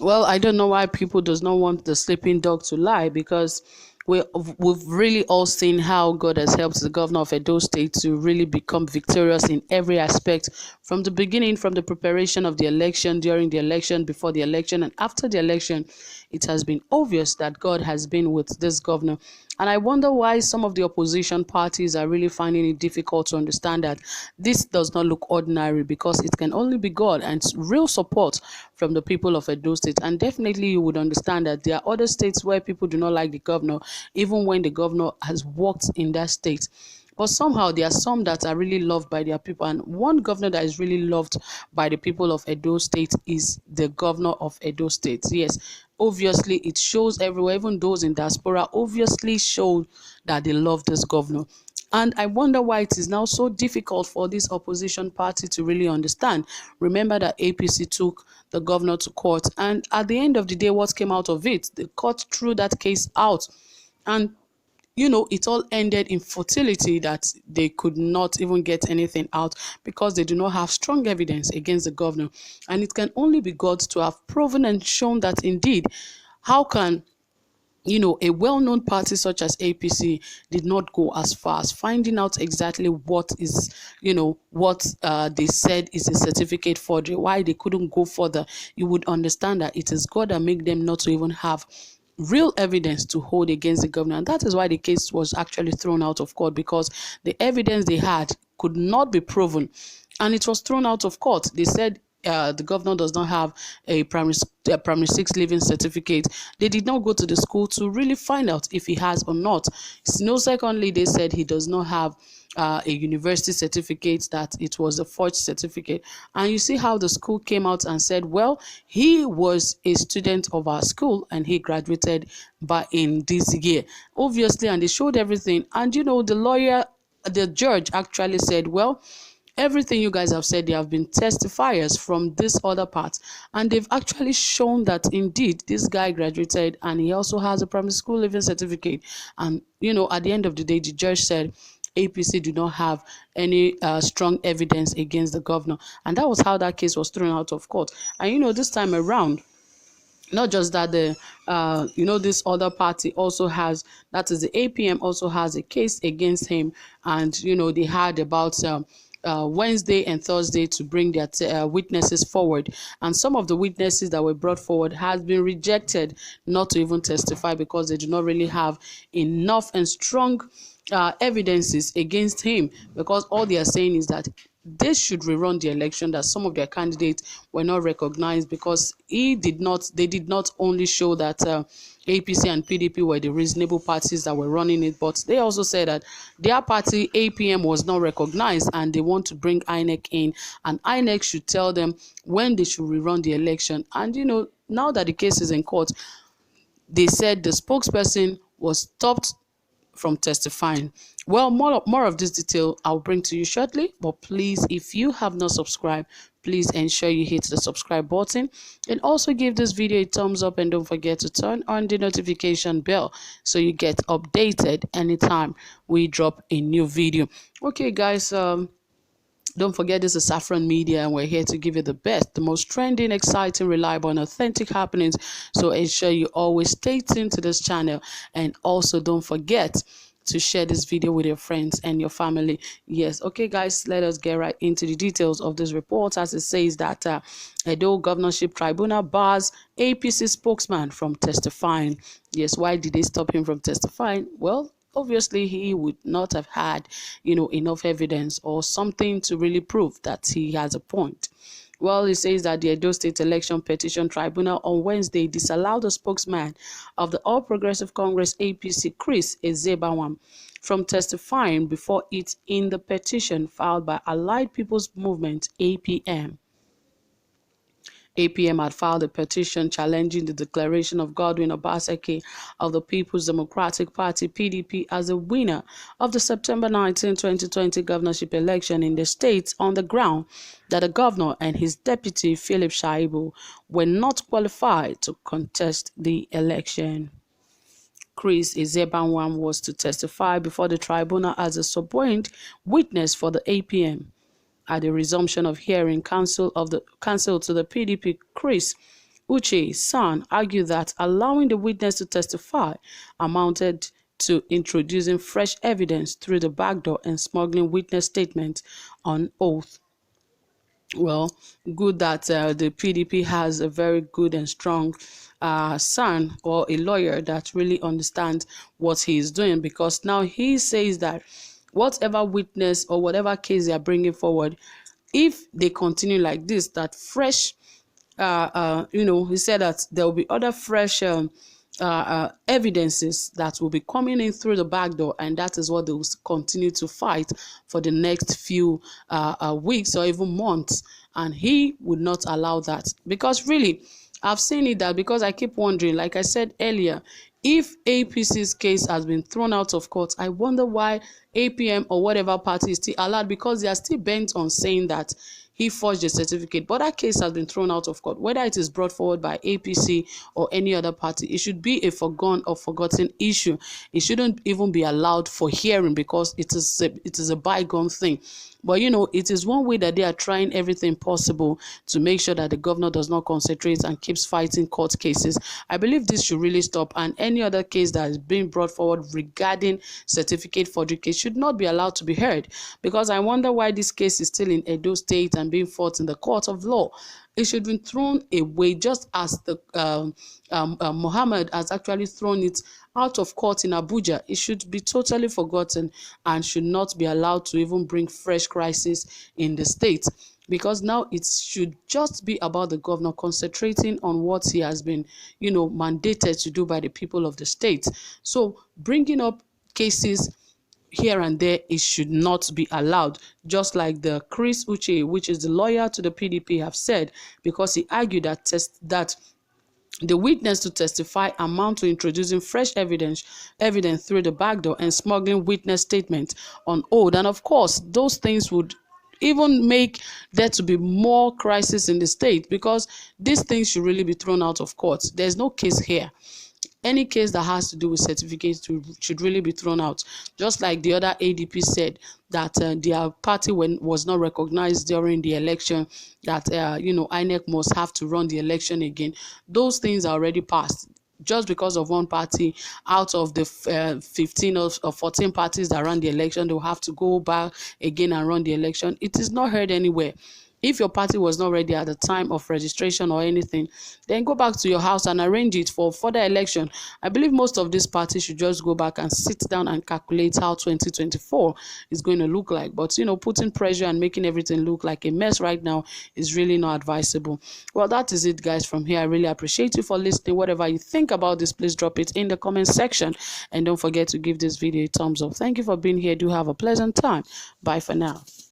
Well, I don't know why people does not want the sleeping dog to lie, because we've really all seen how God has helped the governor of Edo State to really become victorious in every aspect, from the beginning, from the preparation of the election, during the election, before the election, and after the election. It has been obvious that God has been with this governor. And I wonder why some of the opposition parties are really finding it difficult to understand that this does not look ordinary, because it can only be God and real support from the people of Edo State. And definitely you would understand that there are other states where people do not like the governor, even when the governor has worked in that state. But somehow there are some that are really loved by their people. And one governor that is really loved by the people of Edo State is the governor of Edo State. Yes, obviously it shows everywhere, even those in diaspora obviously show that they love this governor. And I wonder why it is now so difficult for this opposition party to really understand. Remember that APC took the governor to court, and at the end of the day, what came out of it? The court threw that case out. And it all ended in futility, that they could not even get anything out because they do not have strong evidence against the governor. And it can only be God to have proven and shown that indeed, how can a well-known party such as APC did not go as far as finding out exactly what is, what they said is a certificate forgery, why they couldn't go further. You would understand that it is God that made them not to even have real evidence to hold against the governor. And that is why the case was actually thrown out of court, because the evidence they had could not be proven, and it was thrown out of court. They said the governor does not have a primary six living certificate. They did not go to the school to really find out if he has or not. Secondly, they said he does not have a university certificate, that it was a forged certificate. And you see how the school came out and said, well, he was a student of our school and he graduated in this year, obviously. And they showed everything. And the judge actually said, well, everything you guys have said, they have been testifiers from this other part, and they've actually shown that indeed this guy graduated and he also has a primary school living certificate. And at the end of the day, the judge said APC do not have any strong evidence against the governor, and that was how that case was thrown out of court. And this time around, not just that, this other party also has, that is the APM, also has a case against him. And they had about Wednesday and Thursday to bring their witnesses forward, and some of the witnesses that were brought forward has been rejected not to even testify, because they do not really have enough and strong evidences against him, because all they are saying is that they should rerun the election, that some of their candidates were not recognized, because they did not only show that APC and PDP were the reasonable parties that were running it, but they also said that their party, APM, was not recognized, and they want to bring INEC in, and INEC should tell them when they should rerun the election. And now that the case is in court, they said the spokesperson was stopped from testifying. Well, more of this detail I'll bring to you shortly, but please, if you have not subscribed, please ensure you hit the subscribe button, and also give this video a thumbs up, and don't forget to turn on the notification bell so you get updated anytime we drop a new video. Okay guys, don't forget, this is Saffron Media, and we're here to give you the best, the most trending, exciting, reliable, and authentic happenings. So ensure you always stay tuned to this channel, and also don't forget to share this video with your friends and your family. Yes, okay guys, let us get right into the details of this report. As it says that Edo Governorship Tribunal bars APC spokesman from testifying. Yes, why did they stop him from testifying? Well, obviously he would not have had enough evidence or something to really prove that he has a point. Well, it says that the Edo State Election Petition Tribunal on Wednesday disallowed the spokesman of the All Progressive Congress APC, Chris Ezebawam, from testifying before it in the petition filed by Allied People's Movement APM. APM had filed a petition challenging the declaration of Godwin Obaseki of the People's Democratic Party (PDP) as the winner of the September 19, 2020 governorship election in the state, on the ground that the governor and his deputy Philip Shaibu were not qualified to contest the election. Chris Ezebawam was to testify before the tribunal as a subpoenaed witness for the APM. At the resumption of hearing, counsel to the PDP, Chris Uche's son argued that allowing the witness to testify amounted to introducing fresh evidence through the back door and smuggling witness statements on oath. Well, good that the PDP has a very good and strong son or a lawyer that really understands what he is doing, because now he says that whatever witness or whatever case they are bringing forward, if they continue like this, that fresh he said that there will be other fresh evidences that will be coming in through the back door, and that is what they will continue to fight for the next few weeks or even months. And he would not allow that, because really, I've seen it that, because I keep wondering, like I said earlier, if APC's case has been thrown out of court, I wonder why APM or whatever party is still allowed, because they are still bent on saying that he forged a certificate. But that case has been thrown out of court. Whether it is brought forward by APC or any other party, it should be a foregone or forgotten issue. It shouldn't even be allowed for hearing, because it is a bygone thing. But it is one way that they are trying everything possible to make sure that the governor does not concentrate and keeps fighting court cases. I believe this should really stop, and any other case that is being brought forward regarding certificate forgery case should not be allowed to be heard, because I wonder why this case is still in Edo State and being fought in the court of law. It should be thrown away, just as the Mohammed has actually thrown it out of court in Abuja. It should be totally forgotten and should not be allowed to even bring fresh crisis in the state, because now it should just be about the governor concentrating on what he has been, mandated to do by the people of the state. So bringing up cases here and there, it should not be allowed, just like the Chris Uche, which is the lawyer to the PDP, have said, because he argued that the witness to testify amount to introducing fresh evidence through the back door and smuggling witness statement on oath. And of course, those things would even make there to be more crisis in the state, because these things should really be thrown out of court. There's no case here. Any case that has to do with certificates should really be thrown out. Just like the other ADP said that their party was not recognized during the election, that INEC must have to run the election again. Those things are already passed. Just because of one party out of the 15 or 14 parties that ran the election, they will have to go back again and run the election. It is not heard anywhere. If your party was not ready at the time of registration or anything, then go back to your house and arrange it for further election. I believe most of these parties should just go back and sit down and calculate how 2024 is going to look like. But, putting pressure and making everything look like a mess right now is really not advisable. Well, that is it, guys, from here. I really appreciate you for listening. Whatever you think about this, please drop it in the comment section. And don't forget to give this video a thumbs up. Thank you for being here. Do have a pleasant time. Bye for now.